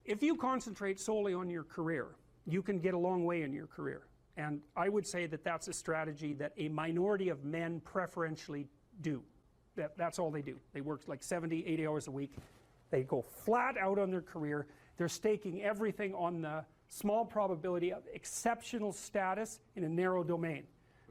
if you concentrate solely on your career, you can get a long way in your career. And I would say that that's a strategy that a minority of men preferentially do. That's all they do. They work like 70, 80 hours a week. They go flat out on their career. They're staking everything on the small probability of exceptional status in a narrow domain.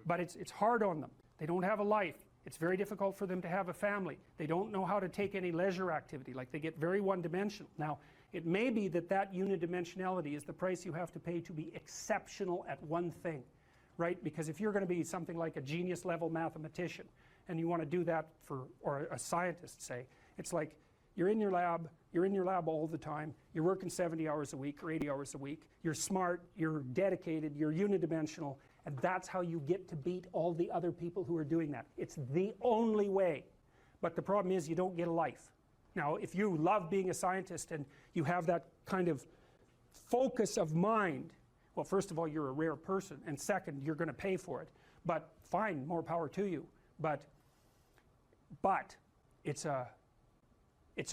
But it's hard on them. They don't have a life. It's very difficult for them to have a family. They don't know how to take any leisure activity. Like, they get very one-dimensional. Now, it may be that that unidimensionality is the price you have to pay to be exceptional at one thing, right? Because if you're going to be something like a genius level mathematician and you want to do that for, or a scientist, say, it's like you're in your lab all the time, you're working 70 hours a week or 80 hours a week, you're smart, you're dedicated, you're unidimensional, and that's how you get to beat all the other people who are doing that. It's the only way. But the problem is you don't get a life. Now, if you love being a scientist and you have that kind of focus of mind, well, first of all, you're a rare person, and second, you're going to pay for it. But fine, more power to you. But it's a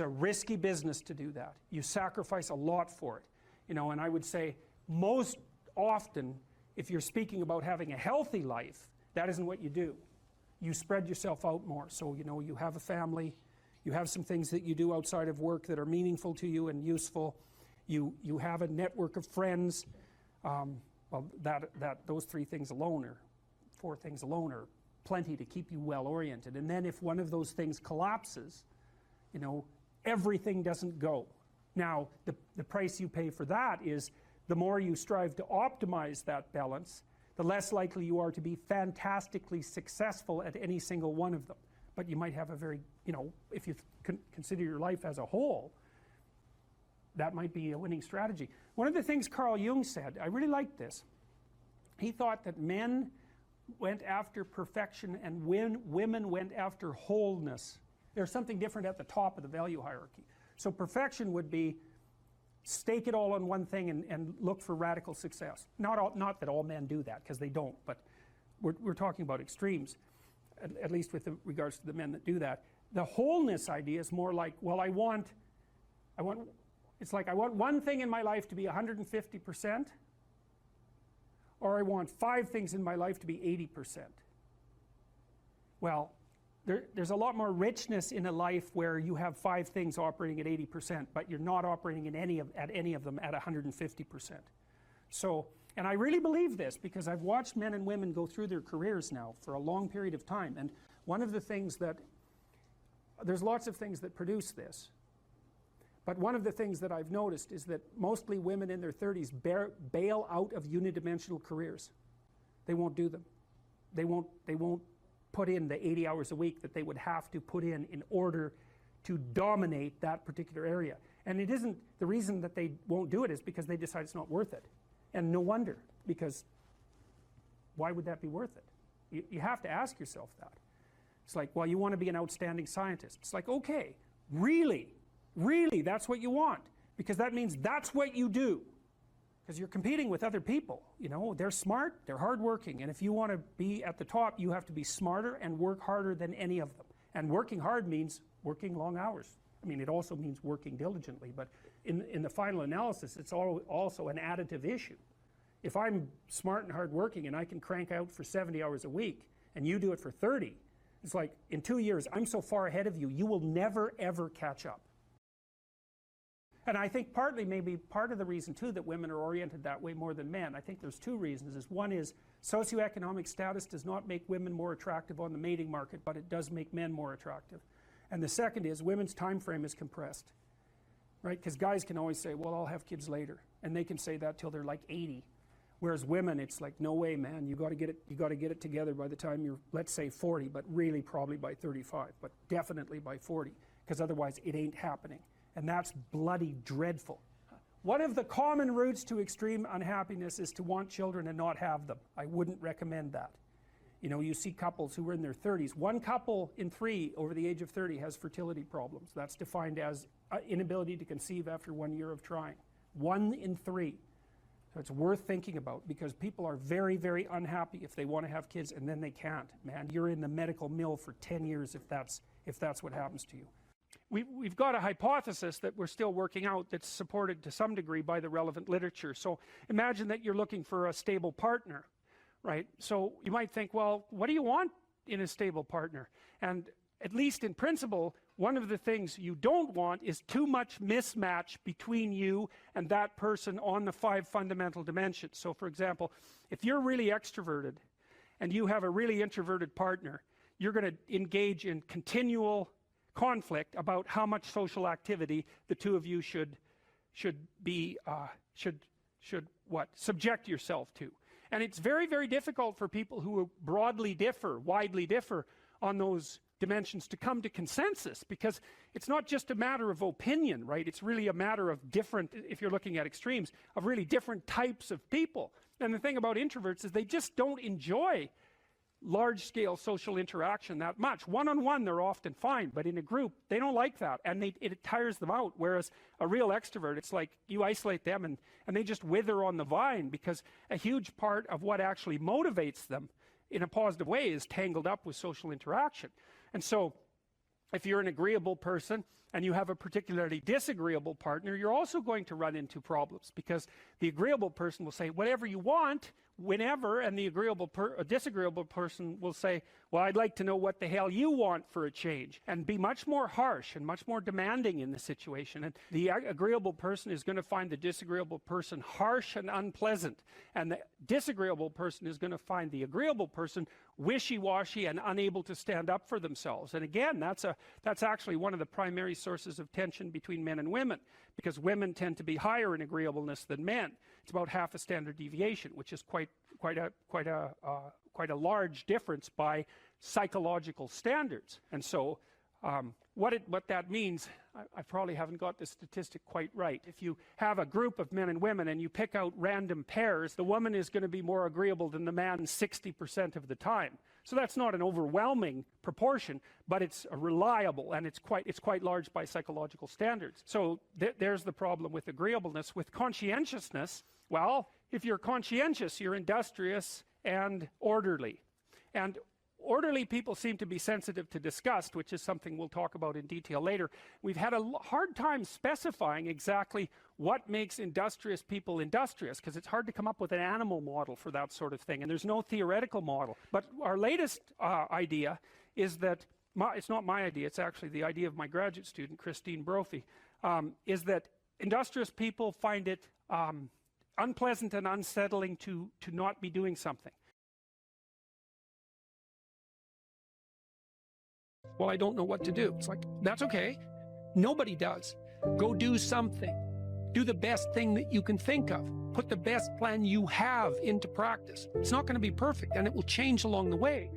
risky business to do that. You sacrifice a lot for it. You know, and I would say most often, if you're speaking about having a healthy life, that isn't what you do. You spread yourself out more. So, you know, you have a family, you have some things that you do outside of work that are meaningful to you and useful. You have a network of friends. Well, those 3 things alone, or 4 things alone, are plenty to keep you well oriented. And then if one of those things collapses, you know, everything doesn't go. Now, the price you pay for that is the more you strive to optimize that balance, the less likely you are to be fantastically successful at any single one of them. But you might have a very, you know, if you consider your life as a whole, that might be a winning strategy. One of the things Carl Jung said, I really liked this. He thought that men went after perfection and women went after wholeness. There's something different at the top of the value hierarchy. So perfection would be stake it all on one thing and look for radical success. Not that all men do that, because they don't, but we're talking about extremes, at least with regards to the men that do that. The wholeness idea is more like, well, it's like I want one thing in my life to be 150%, or I want 5 things in my life to be 80%. Well, there's a lot more richness in a life where you have 5 things operating at 80%, but you're not operating at any of them at 150%. So, and I really believe this because I've watched men and women go through their careers now for a long period of time, and one of the things that, there's lots of things that produce this, but one of the things that I've noticed is that mostly women in their 30s bail out of unidimensional careers. They won't do them. They won't put in the 80 hours a week that they would have to put in order to dominate that particular area. And it isn't, the reason that they won't do it is because they decide it's not worth it. And no wonder, because why would that be worth it? You have to ask yourself that. It's like, well, you want to be an outstanding scientist. It's like, okay, really, that's what you want, because that means that's what you do. Because you're competing with other people, you know, they're smart, they're hardworking, and if you want to be at the top, you have to be smarter and work harder than any of them. And working hard means working long hours. I mean, it also means working diligently, but in the final analysis, it's also an additive issue. If I'm smart and hardworking and I can crank out for 70 hours a week, and you do it for 30, it's like, in 2 years, I'm so far ahead of you, you will never, ever catch up. And I think partly, maybe part of the reason too that women are oriented that way more than men, I think there's 2 reasons. One is socioeconomic status does not make women more attractive on the mating market, but it does make men more attractive. And the second is women's time frame is compressed, right? Because guys can always say, well, I'll have kids later, and they can say that till they're like 80. Whereas women, it's like, no way, man, you got to get it together by the time you're, let's say 40, but really probably by 35, but definitely by 40, because otherwise it ain't happening. And that's bloody dreadful. One of the common routes to extreme unhappiness is to want children and not have them. I wouldn't recommend that. You know, you see couples who are in their 30s. 1 couple in 3 over the age of 30 has fertility problems. That's defined as inability to conceive after 1 year of trying. 1 in 3. So it's worth thinking about, because people are very, very unhappy if they want to have kids and then they can't. Man, you're in the medical mill for 10 years if that's what happens to you. we've got a hypothesis that we're still working out that's supported to some degree by the relevant literature. So imagine that you're looking for a stable partner, right? So you might think, well, what do you want in a stable partner? And at least in principle, one of the things you don't want is too much mismatch between you and that person on the 5 fundamental dimensions. So for example, if you're really extroverted and you have a really introverted partner, you're going to engage in continual conflict about how much social activity the two of you should subject yourself to. And it's very, very difficult for people who widely differ on those dimensions to come to consensus, because it's not just a matter of opinion, right? It's really a matter of different, if you're looking at extremes, of really different types of people. And the thing about introverts is they just don't enjoy large-scale social interaction that much. One-on-one they're often fine, but in a group they don't like that, and it tires them out. Whereas a real extrovert, it's like you isolate them and they just wither on the vine, because a huge part of what actually motivates them in a positive way is tangled up with social interaction. And so if you're an agreeable person and you have a particularly disagreeable partner, you're also going to run into problems, because the agreeable person will say whatever you want whenever, and the disagreeable person will say, well, I'd like to know what the hell you want for a change, and be much more harsh and much more demanding in the situation. And the agreeable person is going to find the disagreeable person harsh and unpleasant, and the disagreeable person is going to find the agreeable person wishy-washy and unable to stand up for themselves. And again, that's actually one of the primary sources of tension between men and women, because women tend to be higher in agreeableness than men. It's about half a standard deviation, which is quite a large difference by psychological standards. And so what that means, I probably haven't got the statistic quite right. If you have a group of men and women and you pick out random pairs, the woman is going to be more agreeable than the man 60% of the time. So that's not an overwhelming proportion, but it's reliable, and it's quite large by psychological standards. So there's the problem with agreeableness. With conscientiousness, well, if you're conscientious, you're industrious and orderly. And orderly people seem to be sensitive to disgust, which is something we'll talk about in detail later. We've had a hard time specifying exactly what makes industrious people industrious, because it's hard to come up with an animal model for that sort of thing, and there's no theoretical model. But our latest idea is that, it's not my idea, it's actually the idea of my graduate student, Christine Brophy, is that industrious people find it unpleasant and unsettling to not be doing something. Well, I don't know what to do. It's like, that's okay. Nobody does. Go do something. Do the best thing that you can think of. Put the best plan you have into practice. It's not going to be perfect, and it will change along the way.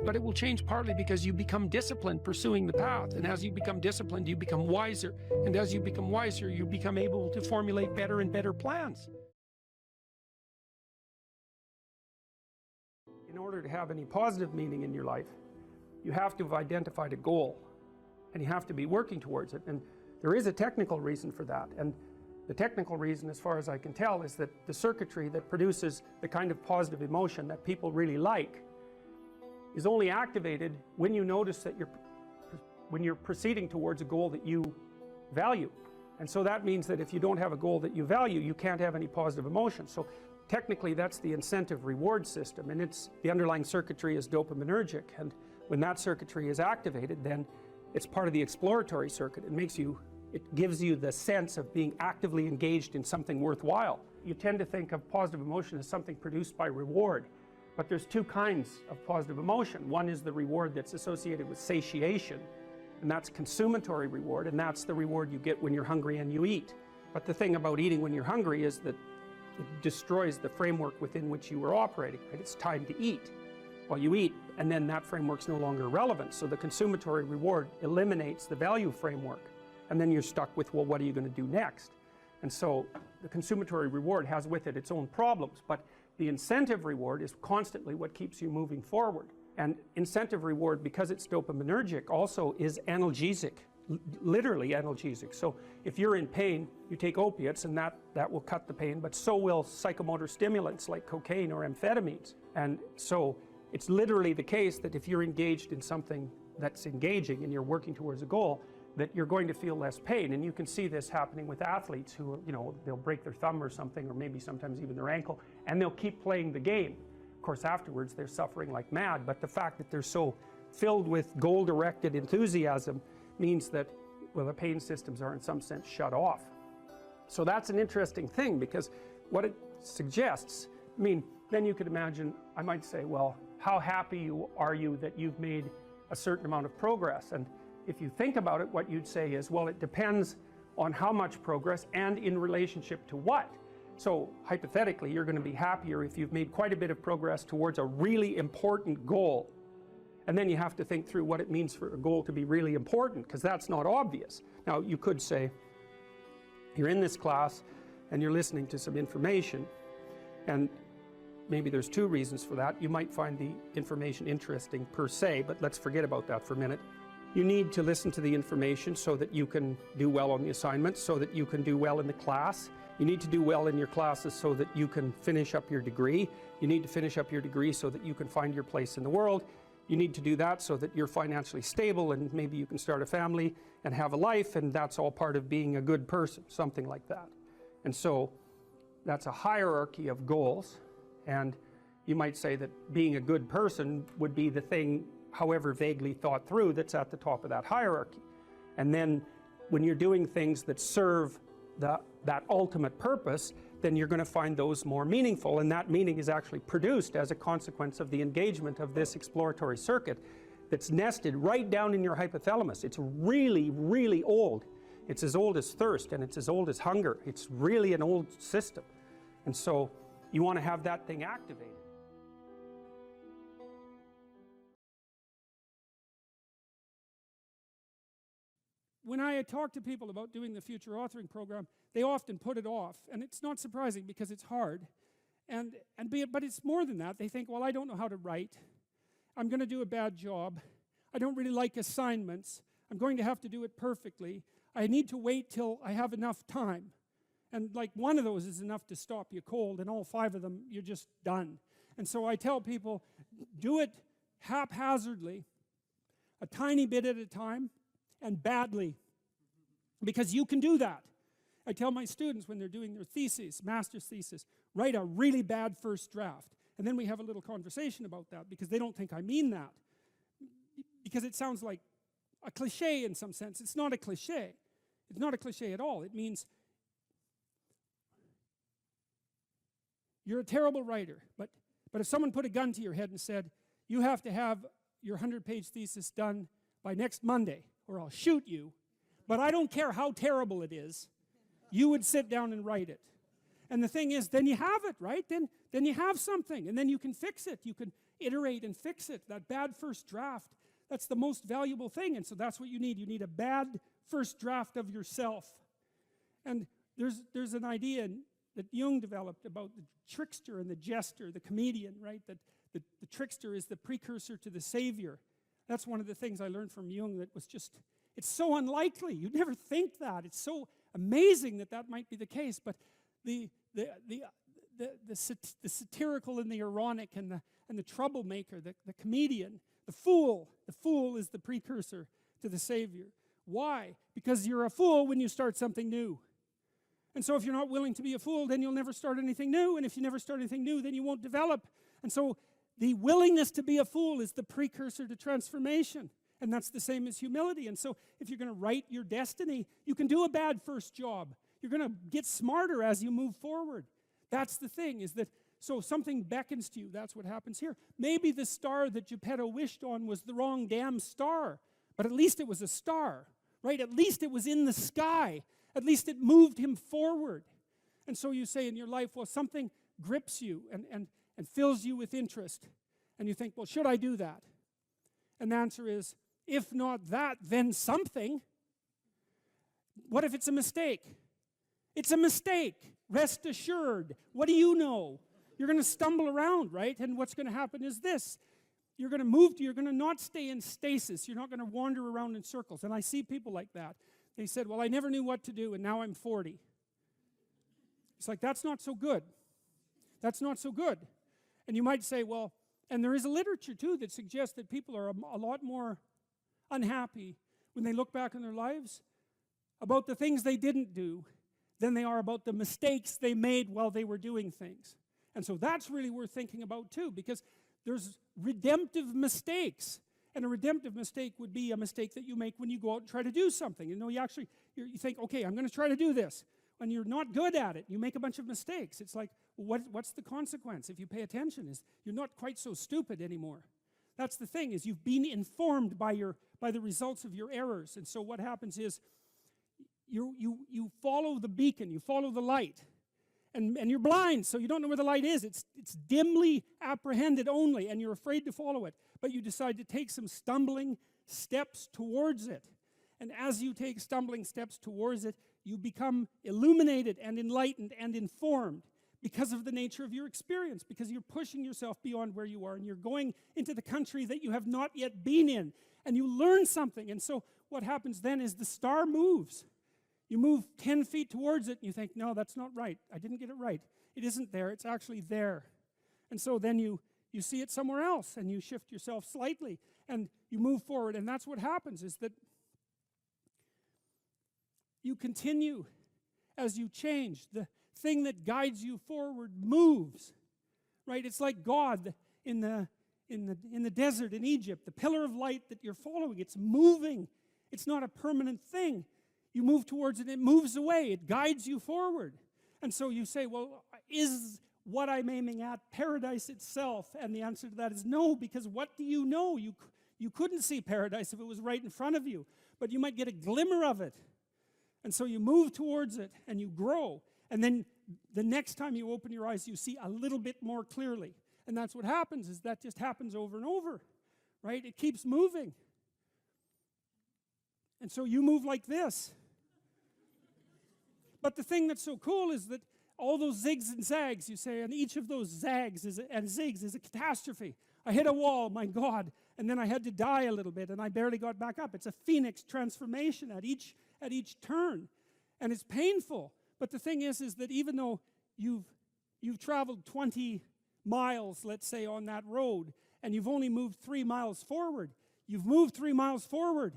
But it will change partly because you become disciplined pursuing the path. And as you become disciplined, you become wiser. And as you become wiser, you become able to formulate better and better plans. In order to have any positive meaning in your life, you have to have identified a goal, and you have to be working towards it. And there is a technical reason for that. And the technical reason, as far as I can tell, is that the circuitry that produces the kind of positive emotion that people really like is only activated when you notice that when you're proceeding towards a goal that you value. And so that means that if you don't have a goal that you value, you can't have any positive emotion. So technically that's the incentive reward system, and the underlying circuitry is dopaminergic. And when that circuitry is activated, then it's part of the exploratory circuit. It gives you the sense of being actively engaged in something worthwhile. You tend to think of positive emotion as something produced by reward, but there's two kinds of positive emotion. One is the reward that's associated with satiation, and that's consummatory reward, and that's the reward you get when you're hungry and you eat. But the thing about eating when you're hungry is that it destroys the framework within which you were operating, right? It's time to eat. Well, you eat, and then that framework's no longer relevant. So the consummatory reward eliminates the value framework. And then you're stuck with, well, what are you going to do next? And so the consummatory reward has with it its own problems. But the incentive reward is constantly what keeps you moving forward. And incentive reward, because it's dopaminergic, also is analgesic, literally analgesic. So if you're in pain, you take opiates, and that will cut the pain, but so will psychomotor stimulants like cocaine or amphetamines. And so it's literally the case that if you're engaged in something that's engaging and you're working towards a goal, that you're going to feel less pain. And you can see this happening with athletes who, they'll break their thumb or something, or maybe sometimes even their ankle, and they'll keep playing the game. Of course, afterwards they're suffering like mad, but the fact that they're so filled with goal-directed enthusiasm means that, well, the pain systems are in some sense shut off. So that's an interesting thing, because what it suggests, then you could imagine, I might say, well, how happy are you that you've made a certain amount of progress? And if you think about it, what you'd say is, well, it depends on how much progress and in relationship to what. So hypothetically, you're going to be happier if you've made quite a bit of progress towards a really important goal. And then you have to think through what it means for a goal to be really important, because that's not obvious. Now, you could say, you're in this class and you're listening to some information, and maybe there's two reasons for that. You might find the information interesting per se, but let's forget about that for a minute. You need to listen to the information so that you can do well on the assignments, so that you can do well in the class. You need to do well in your classes so that you can finish up your degree. You need to finish up your degree so that you can find your place in the world. You need to do that so that you're financially stable and maybe you can start a family and have a life, and that's all part of being a good person, something like that. And so that's a hierarchy of goals, and you might say that being a good person would be the thing, however vaguely thought through, that's at the top of that hierarchy. And then when you're doing things that serve that ultimate purpose, then you're going to find those more meaningful, and that meaning is actually produced as a consequence of the engagement of this exploratory circuit that's nested right down in your hypothalamus. It's really, really old. It's as old as thirst, and it's as old as hunger. It's really an old system. And so you want to have that thing activated. When I talk to people about doing the future authoring program, they often put it off, and it's not surprising because it's hard. But it's more than that. They think, well, I don't know how to write. I'm going to do a bad job. I don't really like assignments. I'm going to have to do it perfectly. I need to wait till I have enough time. And like one of those is enough to stop you cold, and all 5 of them, you're just done. And so I tell people, do it haphazardly, a tiny bit at a time, and badly, because you can do that. I tell my students when they're doing their theses, master's thesis, write a really bad first draft. And then we have a little conversation about that, because they don't think I mean that. Because it sounds like a cliche in some sense. It's not a cliche. It's not a cliche at all. It means you're a terrible writer, but if someone put a gun to your head and said, you have to have your 100-page thesis done by next Monday, or I'll shoot you, but I don't care how terrible it is, you would sit down and write it. And the thing is, then you have it, right? Then you have something, and then you can fix it. You can iterate and fix it. That bad first draft, that's the most valuable thing, and so that's what you need. You need a bad first draft of yourself. And there's an idea that Jung developed about the trickster and the jester, the comedian, right? That the trickster is the precursor to the savior. That's one of the things I learned from Jung that was just, it's so unlikely. You'd never think that. It's so amazing that that might be the case. But the satirical and the ironic and the troublemaker, the comedian, the fool is the precursor to the savior. Why? Because you're a fool when you start something new. And so if you're not willing to be a fool, then you'll never start anything new. And if you never start anything new, then you won't develop. And so the willingness to be a fool is the precursor to transformation. And that's the same as humility. And so if you're going to write your destiny, you can do a bad first job. You're going to get smarter as you move forward. That's the thing, is that, so something beckons to you. That's what happens here. Maybe the star that Geppetto wished on was the wrong damn star, but at least it was a star, right? At least it was in the sky. At least it moved him forward. And so you say in your life, well, something grips you and fills you with interest. And you think, well, should I do that? And the answer is, if not that, then something. What if it's a mistake? It's a mistake. Rest assured. What do you know? You're going to stumble around, right? And what's going to happen is this. You're going to not stay in stasis. You're not going to wander around in circles. And I see people like that. They said, well, I never knew what to do, and now I'm 40. It's like, that's not so good. That's not so good. And you might say, well, and there is a literature, too, that suggests that people are a lot more unhappy when they look back on their lives about the things they didn't do than they are about the mistakes they made while they were doing things. And so that's really worth thinking about too, because there's redemptive mistakes. And a redemptive mistake would be a mistake that you make when you go out and try to do something. You know, you think, okay, I'm going to try to do this. When you're not good at it, you make a bunch of mistakes. It's like, well, what's the consequence? If you pay attention, is you're not quite so stupid anymore. That's the thing, is you've been informed by the results of your errors. And so what happens is you follow the beacon, you follow the light. And you're blind, so you don't know where the light is. It's dimly apprehended only, and you're afraid to follow it. But you decide to take some stumbling steps towards it. And as you take stumbling steps towards it, you become illuminated and enlightened and informed because of the nature of your experience, because you're pushing yourself beyond where you are, and you're going into the country that you have not yet been in, and you learn something. And so what happens then is the star moves. You move 10 feet towards it, and you think, no, that's not right. I didn't get it right. It isn't there. It's actually there. And so then you see it somewhere else, and you shift yourself slightly, and you move forward. And that's what happens, is that you continue as you change. The thing that guides you forward moves, right? It's like God in the desert in Egypt, the pillar of light that you're following. It's moving. It's not a permanent thing. You move towards it, it moves away, it guides you forward. And so you say, well, is what I'm aiming at paradise itself? And the answer to that is no, because what do you know? You couldn't see paradise if it was right in front of you, but you might get a glimmer of it. And so you move towards it, and you grow. And then the next time you open your eyes, you see a little bit more clearly. And that's what happens, is that just happens over and over, right? It keeps moving. And so you move like this. But the thing that's so cool is that all those zigs and zags, you say, and each of those zags and zigs is a catastrophe. I hit a wall, my God, and then I had to die a little bit, and I barely got back up. It's a phoenix transformation at each turn, and it's painful. But the thing is that even though you've traveled 20 miles, let's say, on that road, and you've only moved 3 miles forward, you've moved 3 miles forward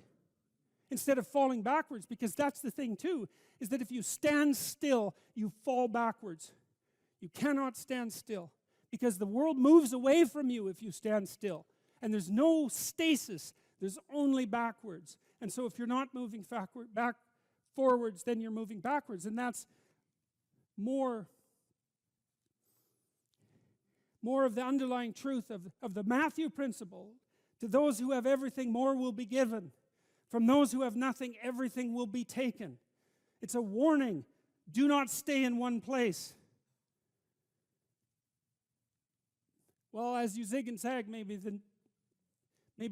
instead of falling backwards, because that's the thing too, is that if you stand still, you fall backwards. You cannot stand still, because the world moves away from you if you stand still. And there's no stasis, there's only backwards. And so if you're not moving forwards, then you're moving backwards. And that's more of the underlying truth of the Matthew principle. To those who have everything, more will be given. From those who have nothing, everything will be taken. It's a warning. Do not stay in one place. Well, as you zig and zag, maybe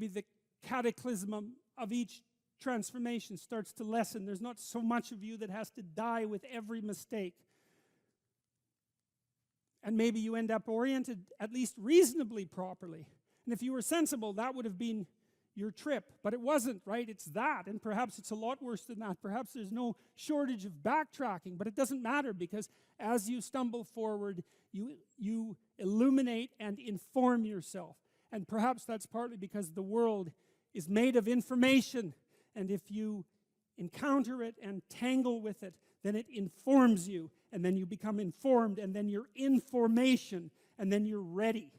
the cataclysm of each transformation starts to lessen. There's not so much of you that has to die with every mistake. And maybe you end up oriented at least reasonably properly. And if you were sensible, that would have been your trip. But it wasn't, right? It's that. And perhaps it's a lot worse than that. Perhaps there's no shortage of backtracking. But it doesn't matter, because as you stumble forward, you illuminate and inform yourself. And perhaps that's partly because the world is made of information. And if you encounter it and tangle with it, then it informs you. And then you become informed. And then you're information. And then you're ready.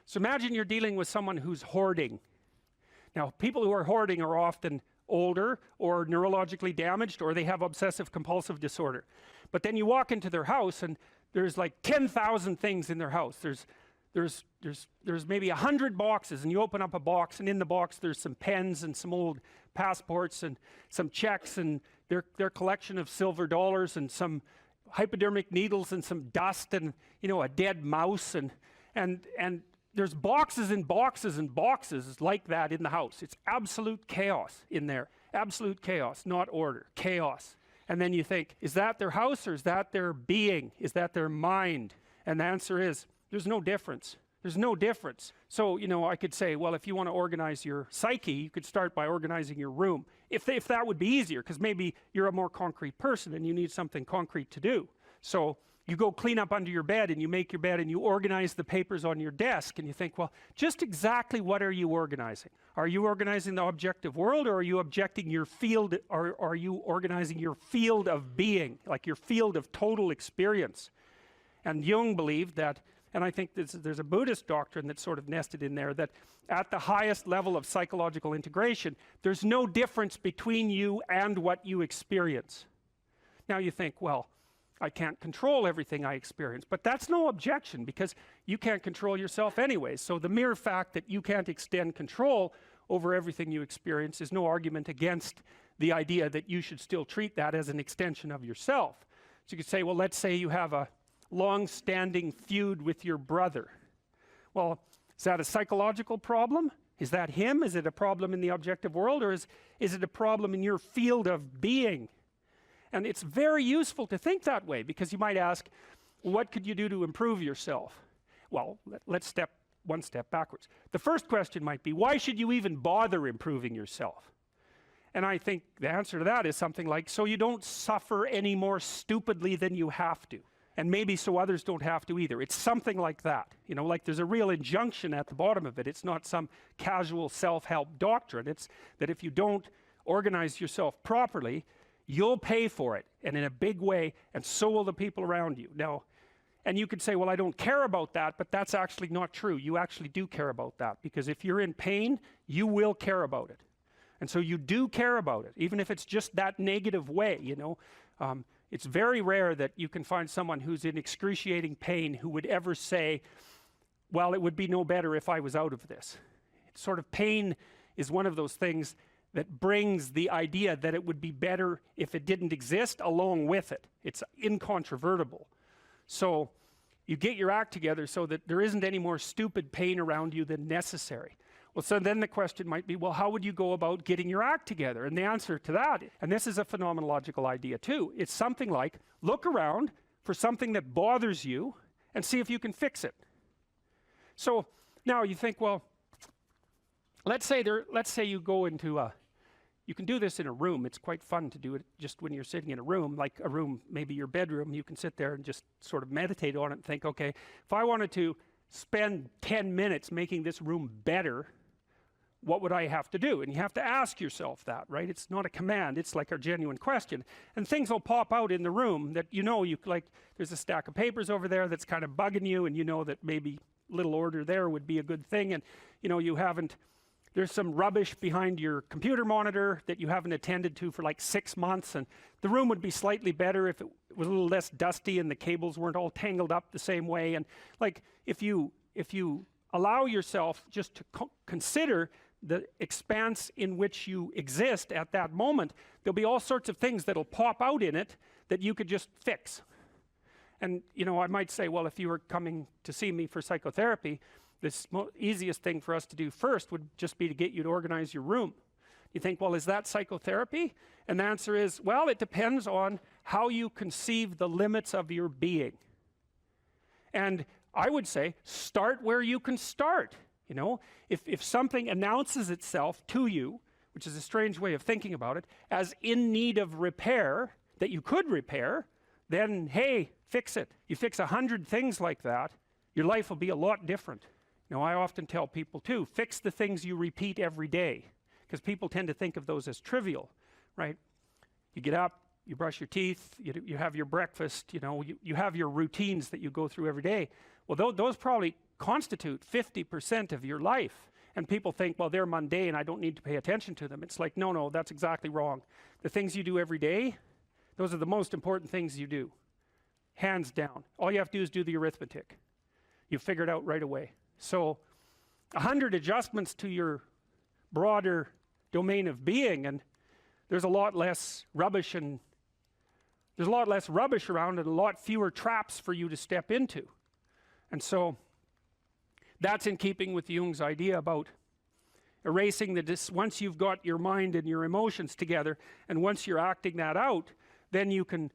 So imagine you're dealing with someone who's hoarding. Now, people who are hoarding are often older or neurologically damaged, or they have obsessive compulsive disorder. But then you walk into their house and there's like 10,000 things in their house. There's maybe 100 boxes, and you open up a box, and in the box there's some pens and some old passports and some checks and their collection of silver dollars and some hypodermic needles and some dust and, you know, a dead mouse, and there's boxes and boxes and boxes like that in the house. It's absolute chaos in there. Absolute chaos, not order. Chaos. And then you think, is that their house, or is that their being? Is that their mind? And the answer is, there's no difference. There's no difference. So, you know, I could say, well, if you want to organize your psyche, you could start by organizing your room. If that would be easier, because maybe you're a more concrete person and you need something concrete to do. So you go clean up under your bed and you make your bed and you organize the papers on your desk, and you think, well, just exactly what are you organizing? Are you organizing the objective world, or are you objecting your field, or are you organizing your field of being, like your field of total experience? And Jung believed that, and I think there's a Buddhist doctrine that's sort of nested in there, that at the highest level of psychological integration, there's no difference between you and what you experience. Now you think, well, I can't control everything I experience, but that's no objection, because you can't control yourself anyway. So the mere fact that you can't extend control over everything you experience is no argument against the idea that you should still treat that as an extension of yourself. So you could say, well, let's say you have a long-standing feud with your brother. Well, is that a psychological problem? Is that him? Is it a problem in the objective world, or is it a problem in your field of being? And it's very useful to think that way, because you might ask, what could you do to improve yourself? Well, let's step one step backwards. The first question might be, why should you even bother improving yourself? And I think the answer to that is something like, so you don't suffer any more stupidly than you have to. And maybe so others don't have to either. It's something like that. You know, like there's a real injunction at the bottom of it. It's not some casual self-help doctrine. It's that if you don't organize yourself properly, you'll pay for it, and in a big way, and so will the people around you. Now, and you could say, well, I don't care about that, but that's actually not true. You actually do care about that, because if you're in pain, you will care about it. And so you do care about it, even if it's just that negative way, you know. It's very rare that you can find someone who's in excruciating pain who would ever say, well, it would be no better if I was out of this. It's sort of, pain is one of those things that brings the idea that it would be better if it didn't exist along with it. It's incontrovertible. So you get your act together so that there isn't any more stupid pain around you than necessary. Well, so then the question might be, well, how would you go about getting your act together? And the answer to that, and this is a phenomenological idea too, it's something like, look around for something that bothers you and see if you can fix it. So now you think, well, let's say you go into a, you can do this in a room. It's quite fun to do it just when you're sitting in a room, like a room, maybe your bedroom. You can sit there and just sort of meditate on it and think, okay, if I wanted to spend 10 minutes making this room better, what would I have to do? And you have to ask yourself that, right? It's not a command, it's like a genuine question. And things will pop out in the room that you know, like there's a stack of papers over there that's kind of bugging you, and you know that maybe little order there would be a good thing, and you know, you haven't, there's some rubbish behind your computer monitor that you haven't attended to for like 6 months, and the room would be slightly better if it was a little less dusty and the cables weren't all tangled up the same way. And like, if you allow yourself just to consider the expanse in which you exist at that moment, there'll be all sorts of things that'll pop out in it that you could just fix. And you know, I might say, well, if you were coming to see me for psychotherapy, the easiest thing for us to do first would just be to get you to organize your room. You think, well, is that psychotherapy? And the answer is, well, it depends on how you conceive the limits of your being. And I would say, start where you can start. You know, if something announces itself to you, which is a strange way of thinking about it, as in need of repair, that you could repair, then hey, fix it. You fix 100 things like that, your life will be a lot different. You know, I often tell people too, fix the things you repeat every day, because people tend to think of those as trivial, right? You get up, you brush your teeth, you have your breakfast, you know, you have your routines that you go through every day. Well, those probably constitute 50% of your life. And people think, well, they're mundane, I don't need to pay attention to them. It's like, no, that's exactly wrong. The things you do every day, those are the most important things you do. Hands down. All you have to do is do the arithmetic. You figure it out right away. So 100 adjustments to your broader domain of being, and there's a lot less rubbish, and there's a lot less rubbish around, and a lot fewer traps for you to step into. And so that's in keeping with Jung's idea about erasing once you've got your mind and your emotions together, and once you're acting that out, then you can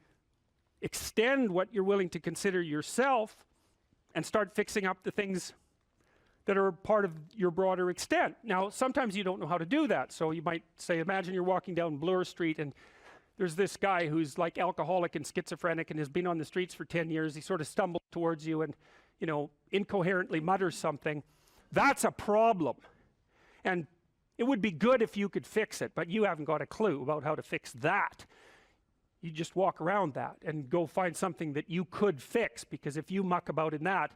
extend what you're willing to consider yourself and start fixing up the things that are part of your broader extent. Now, sometimes you don't know how to do that, so you might say, imagine you're walking down Bloor Street and there's this guy who's like alcoholic and schizophrenic and has been on the streets for 10 years. He sort of stumbles towards you and, you know, incoherently mutters something. That's a problem. And it would be good if you could fix it, but you haven't got a clue about how to fix that. You just walk around that and go find something that you could fix, because if you muck about in that,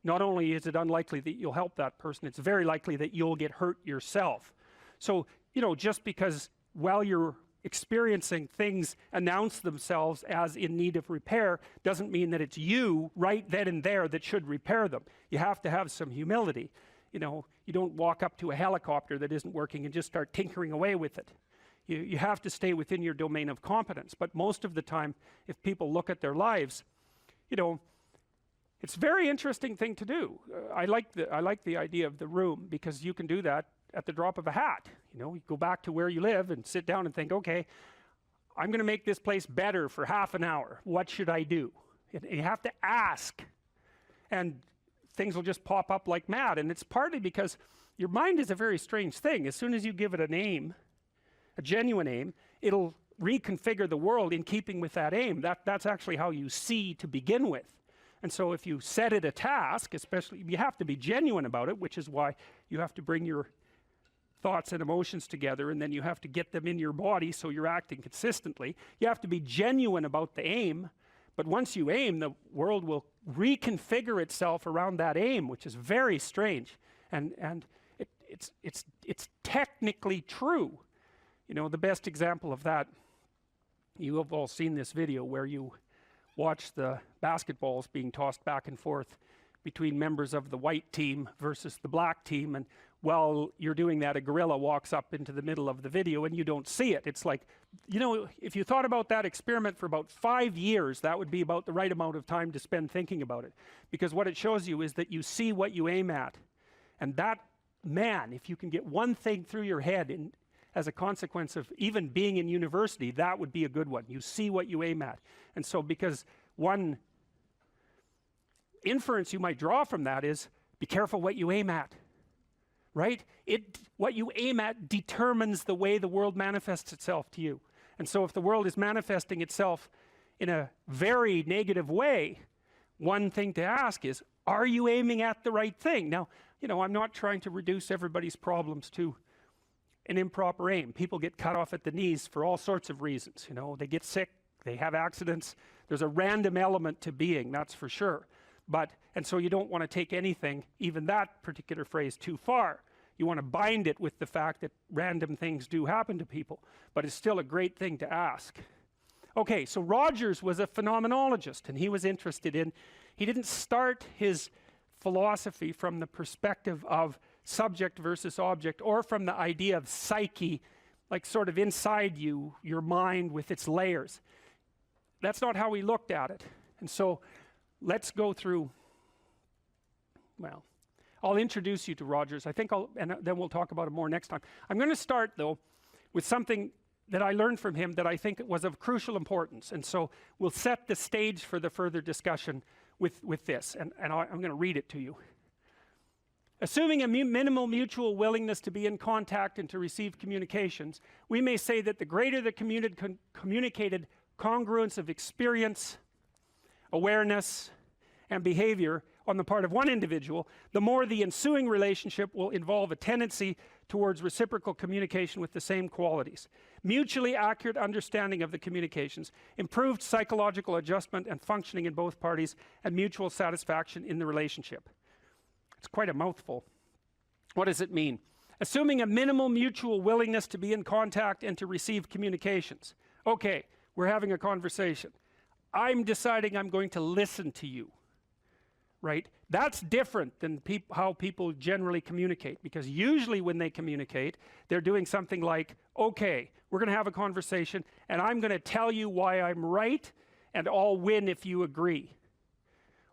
not only is it unlikely that you'll help that person, it's very likely that you'll get hurt yourself. So, you know, just because while you're experiencing things announce themselves as in need of repair doesn't mean that it's you right then and there that should repair them. You have to have some humility. You know, you don't walk up to a helicopter that isn't working and just start tinkering away with it. You have to stay within your domain of competence. But most of the time, if people look at their lives, you know, it's a very interesting thing to do. I like the idea of the room, because you can do that at the drop of a hat. You know, you go back to where you live and sit down and think, okay, I'm going to make this place better for half an hour. What should I do? And you have to ask, and things will just pop up like mad. And it's partly because your mind is a very strange thing. As soon as you give it a name, a genuine aim, it'll reconfigure the world in keeping with that aim. That's actually how you see to begin with. And so if you set it a task, especially, you have to be genuine about it, which is why you have to bring your thoughts and emotions together, and then you have to get them in your body so you're acting consistently. You have to be genuine about the aim, but once you aim, the world will reconfigure itself around that aim, which is very strange. And it's technically true. You know, the best example of that, you have all seen this video where you watch the basketballs being tossed back and forth between members of the white team versus the black team, and while you're doing that, a gorilla walks up into the middle of the video and you don't see it. It's like, you know, if you thought about that experiment for about 5 years, that would be about the right amount of time to spend thinking about it. Because what it shows you is that you see what you aim at. And that, man, if you can get one thing through your head as a consequence of even being in university, that would be a good one. You see what you aim at. And so, because one inference you might draw from that is, be careful what you aim at. Right? What you aim at determines the way the world manifests itself to you. And so if the world is manifesting itself in a very negative way, one thing to ask is, are you aiming at the right thing? Now, you know, I'm not trying to reduce everybody's problems to an improper aim. People get cut off at the knees for all sorts of reasons. You know, they get sick, they have accidents. There's a random element to being, that's for sure. And so you don't want to take anything, even that particular phrase, too far. You want to bind it with the fact that random things do happen to people, but it's still a great thing to ask. Okay, so Rogers was a phenomenologist, and he was interested in, he didn't start his philosophy from the perspective of subject versus object, or from the idea of psyche, like sort of inside you, your mind with its layers. That's not how he looked at it. And so let's go through, well, I'll introduce you to Rogers. I think and then we'll talk about it more next time. I'm going to start, though, with something that I learned from him that I think was of crucial importance. And so we'll set the stage for the further discussion with this. And I'm going to read it to you. Assuming a minimal mutual willingness to be in contact and to receive communications, we may say that the greater the communicated congruence of experience, awareness, and behavior on the part of one individual, the more the ensuing relationship will involve a tendency towards reciprocal communication with the same qualities, mutually accurate understanding of the communications, improved psychological adjustment and functioning in both parties, and mutual satisfaction in the relationship. It's quite a mouthful. What does it mean? Assuming a minimal mutual willingness to be in contact and to receive communications. Okay, we're having a conversation. I'm deciding I'm going to listen to you. Right? That's different than how people generally communicate, because usually when they communicate, they're doing something like, okay, we're going to have a conversation and I'm going to tell you why I'm right and I'll win if you agree.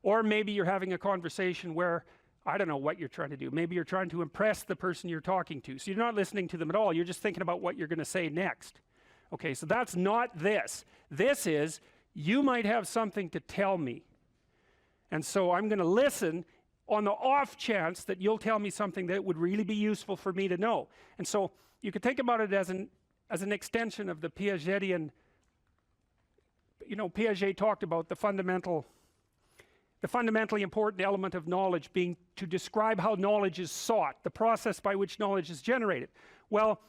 Or maybe you're having a conversation where, I don't know what you're trying to do. Maybe you're trying to impress the person you're talking to. So you're not listening to them at all. You're just thinking about what you're going to say next. Okay, so that's not this. This is, you might have something to tell me. And so I'm going to listen on the off chance that you'll tell me something that would really be useful for me to know. And so you could think about it as an extension of the Piagetian you know, Piaget talked about the fundamentally important element of knowledge being to describe how knowledge is sought, the process by which knowledge is generated. Well,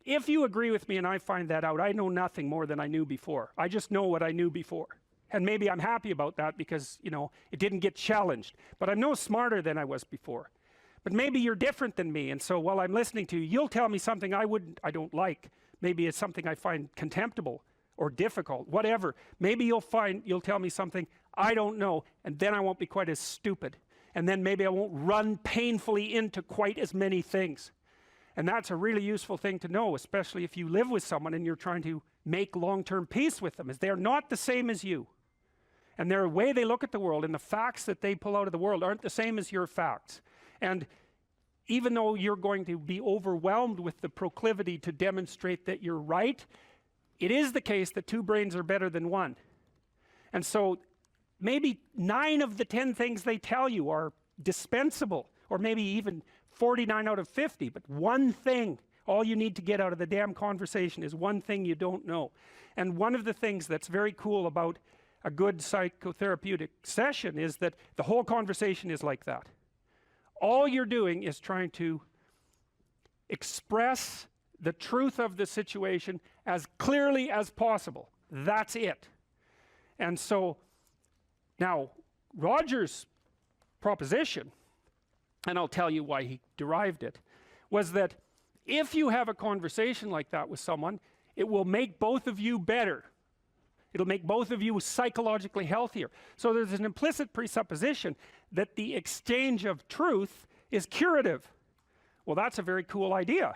if you agree with me and I find that out, I know nothing more than I knew before. I just know what I knew before. And maybe I'm happy about that because, you know, it didn't get challenged. But I'm no smarter than I was before. But maybe you're different than me, and so while I'm listening to you, you'll tell me something I don't like. Maybe it's something I find contemptible or difficult, whatever. Maybe you'll tell me something I don't know, and then I won't be quite as stupid. And then maybe I won't run painfully into quite as many things. And that's a really useful thing to know, especially if you live with someone and you're trying to make long-term peace with them, is they're not the same as you. And their way they look at the world and the facts that they pull out of the world aren't the same as your facts. And even though you're going to be overwhelmed with the proclivity to demonstrate that you're right, it is the case that two brains are better than one. And so maybe 9 of the 10 things they tell you are dispensable, or maybe even 49 out of 50, but one thing, all you need to get out of the damn conversation is one thing you don't know. And one of the things that's very cool about a good psychotherapeutic session is that the whole conversation is like that. All you're doing is trying to express the truth of the situation as clearly as possible. That's it. And so now Roger's proposition, and I'll tell you why he derived it, was that if you have a conversation like that with someone, it will make both of you better. It'll make both of you psychologically healthier. So there's an implicit presupposition that the exchange of truth is curative. Well, that's a very cool idea.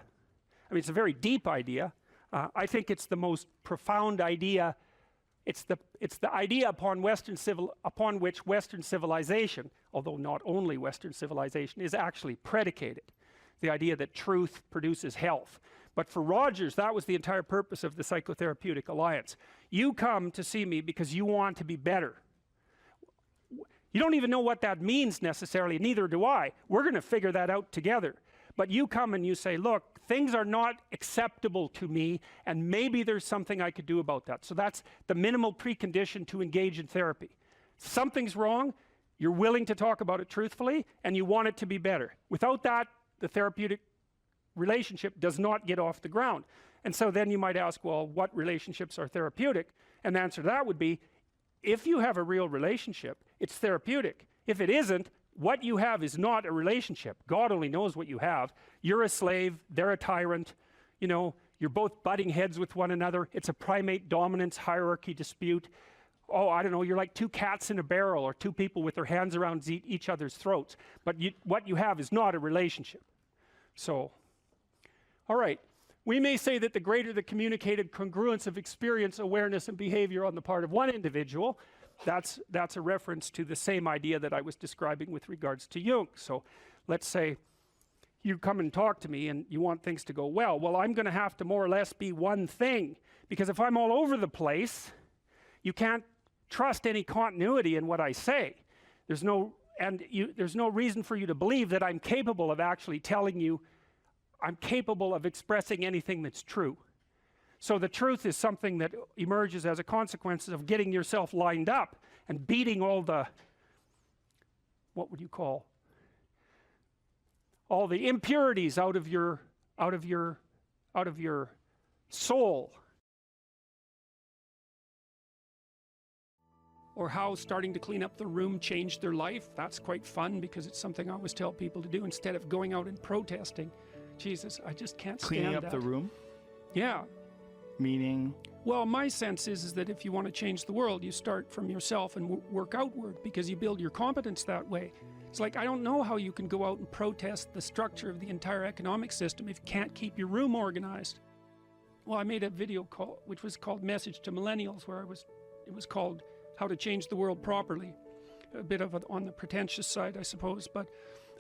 I mean, it's a very deep idea. I think it's the most profound idea. It's the idea upon which Western civilization, although not only Western civilization, is actually predicated. The idea that truth produces health. But for Rogers, that was the entire purpose of the Psychotherapeutic Alliance. You come to see me because you want to be better. You don't even know what that means necessarily, neither do I. We're going to figure that out together. But you come and you say, look, things are not acceptable to me, and maybe there's something I could do about that. So that's the minimal precondition to engage in therapy. Something's wrong, you're willing to talk about it truthfully, and you want it to be better. Without that, the therapeutic relationship does not get off the ground. And so then you might ask, well, what relationships are therapeutic? And the answer to that would be, if you have a real relationship, it's therapeutic. If it isn't, what you have is not a relationship. God only knows what you have. You're a slave, they're a tyrant, you know, you're both butting heads with one another. It's a primate dominance hierarchy dispute. Oh, I don't know, you're like two cats in a barrel, or two people with their hands around each other's throats. But what you have is not a relationship. So, all right. We may say that the greater the communicated congruence of experience, awareness, and behavior on the part of one individual, that's a reference to the same idea that I was describing with regards to Jung. So let's say you come and talk to me and you want things to go well. Well, I'm going to have to more or less be one thing, because if I'm all over the place, you can't trust any continuity in what I say. There's no reason for you to believe that I'm capable of actually telling you, I'm capable of expressing anything that's true. So the truth is something that emerges as a consequence of getting yourself lined up and beating all the, what would you call, all the impurities out of your soul. Or how starting to clean up the room changed their life. That's quite fun, because it's something I always tell people to do instead of going out and protesting. Jesus, I just can't stand that. Cleaning up the room? Yeah. Meaning? Well, my sense is that if you want to change the world, you start from yourself and work outward, because you build your competence that way. It's like, I don't know how you can go out and protest the structure of the entire economic system if you can't keep your room organized. Well, I made a video call, which was called Message to Millennials, where it was called How to Change the World Properly. A bit of on the pretentious side, I suppose, but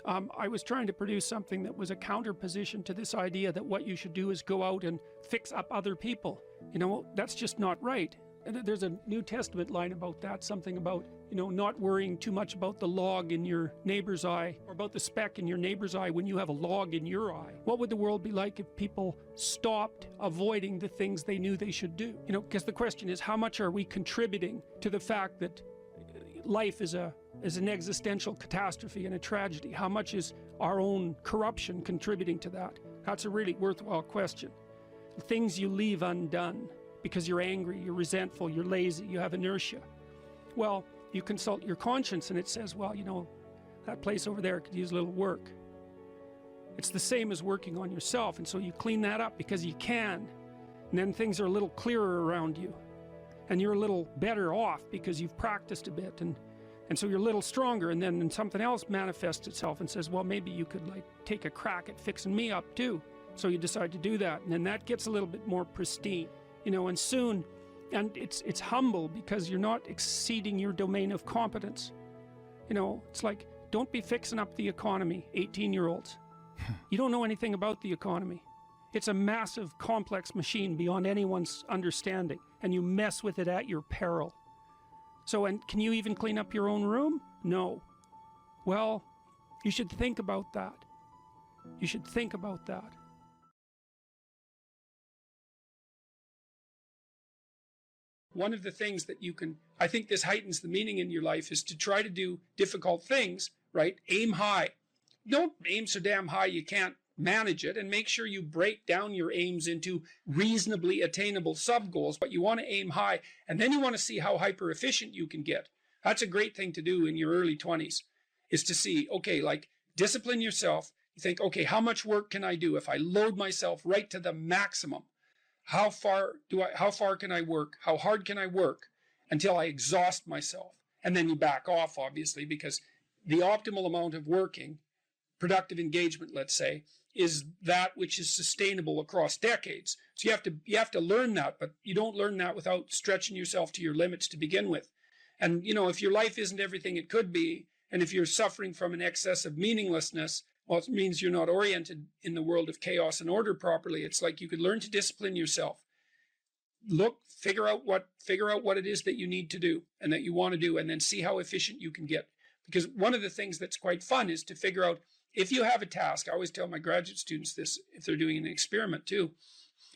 I was trying to produce something that was a counterposition to this idea that what you should do is go out and fix up other people. You know, that's just not right. And there's a New Testament line about that, something about, you know, not worrying too much about the log in your neighbor's eye, or about the speck in your neighbor's eye when you have a log in your eye. What would the world be like if people stopped avoiding the things they knew they should do? You know, because the question is, how much are we contributing to the fact that life is an existential catastrophe and a tragedy? How much is our own corruption contributing to that? That's a really worthwhile question. The things you leave undone because you're angry, you're resentful, you're lazy, you have inertia. Well, you consult your conscience and it says, well, you know, that place over there could use a little work. It's the same as working on yourself, and so you clean that up because you can, and then things are a little clearer around you, and you're a little better off because you've practiced a bit, and so you're a little stronger, and then something else manifests itself and says, well, maybe you could like take a crack at fixing me up too. So you decide to do that, and then that gets a little bit more pristine. You know, and soon, and it's humble because you're not exceeding your domain of competence. You know, it's like, don't be fixing up the economy, 18-year-olds. You don't know anything about the economy. It's a massive, complex machine beyond anyone's understanding, and you mess with it at your peril. So, and can you even clean up your own room? No. Well, you should think about that. You should think about that. One of the things that you can, I think this heightens the meaning in your life, is to try to do difficult things, right? Aim high. Don't aim so damn high you can't manage it, and make sure you break down your aims into reasonably attainable sub-goals, but you want to aim high, and then you want to see how hyper-efficient you can get. That's a great thing to do in your early 20s, is to see, okay, like, discipline yourself. You think, okay, how much work can I do if I load myself right to the maximum? How far can I work? How hard can I work until I exhaust myself? And then you back off, obviously, because the optimal amount of working, productive engagement, let's say, is that which is sustainable across decades. So you have to learn that, but you don't learn that without stretching yourself to your limits to begin with. And, you know, if your life isn't everything it could be, and if you're suffering from an excess of meaninglessness, well, it means you're not oriented in the world of chaos and order properly. It's like you could learn to discipline yourself. Look, figure out what it is that you need to do and that you want to do, and then see how efficient you can get. Because one of the things that's quite fun is to figure out, if you have a task, I always tell my graduate students this if they're doing an experiment too.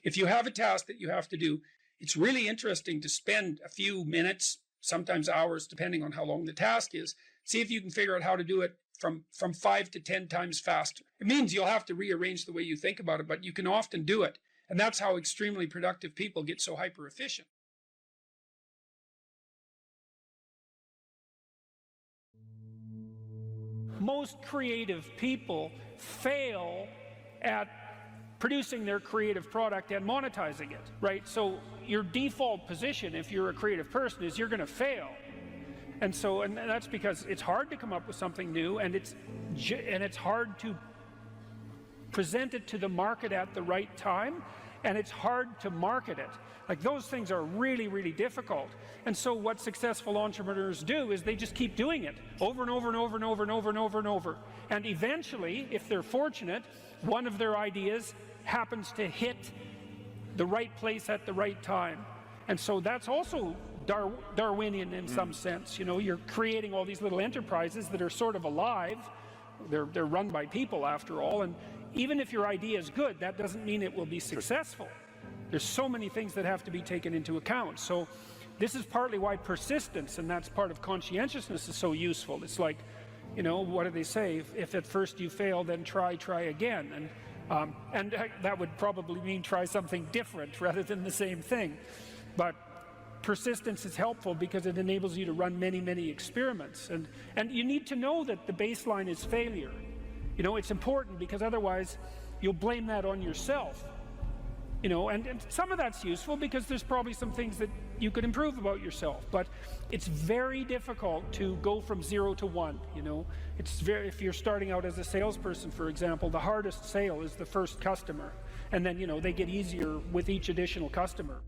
If you have a task that you have to do, it's really interesting to spend a few minutes, sometimes hours, depending on how long the task is. See if you can figure out how to do it from 5 to 10 times faster. It means you'll have to rearrange the way you think about it, but you can often do it. And that's how extremely productive people get so hyper efficient. Most creative people fail at producing their creative product and monetizing it, right? So your default position, if you're a creative person, is you're going to fail. And that's because it's hard to come up with something new, and it's hard to present it to the market at the right time, and it's hard to market it. Like, those things are really, really difficult. And so what successful entrepreneurs do is they just keep doing it over and over and over and over and over and over and over. And eventually, if they're fortunate, one of their ideas happens to hit the right place at the right time. And so that's also Darwinian in some sense. You know, you're creating all these little enterprises that are sort of alive. They're run by people, after all, and even if your idea is good, that doesn't mean it will be successful. There's so many things that have to be taken into account. So this is partly why persistence, and that's part of conscientiousness, is so useful. It's like, you know, what do they say? If at first you fail, then try again. And that would probably mean try something different rather than the same thing. But persistence is helpful because it enables you to run many, many experiments. And you need to know that the baseline is failure. You know, it's important because otherwise you'll blame that on yourself. You know, and some of that's useful because there's probably some things that you could improve about yourself. But it's very difficult to go from 0 to 1, you know. If you're starting out as a salesperson, for example, the hardest sale is the first customer. And then, you know, they get easier with each additional customer.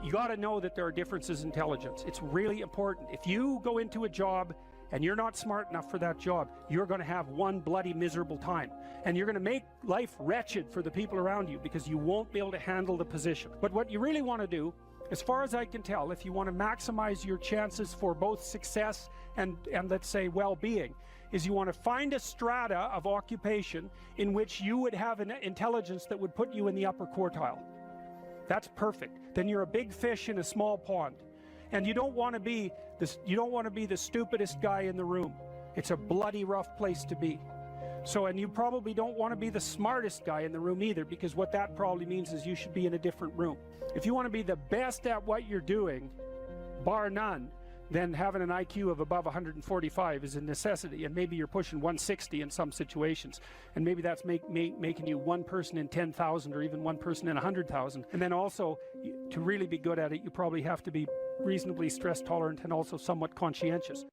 You got to know that there are differences in intelligence. It's really important. If you go into a job and you're not smart enough for that job, you're going to have one bloody miserable time. And you're going to make life wretched for the people around you because you won't be able to handle the position. But what you really want to do, as far as I can tell, if you want to maximize your chances for both success and let's say well-being, is you want to find a strata of occupation in which you would have an intelligence that would put you in the upper quartile. That's perfect. Then you're a big fish in a small pond. And you don't want to be the stupidest guy in the room. It's a bloody rough place to be. So, and you probably don't want to be the smartest guy in the room either, because what that probably means is you should be in a different room. If you want to be the best at what you're doing, bar none, then having an IQ of above 145 is a necessity, and maybe you're pushing 160 in some situations, and maybe that's making you one person in 10,000 or even one person in 100,000. And then also, to really be good at it, you probably have to be reasonably stress tolerant and also somewhat conscientious.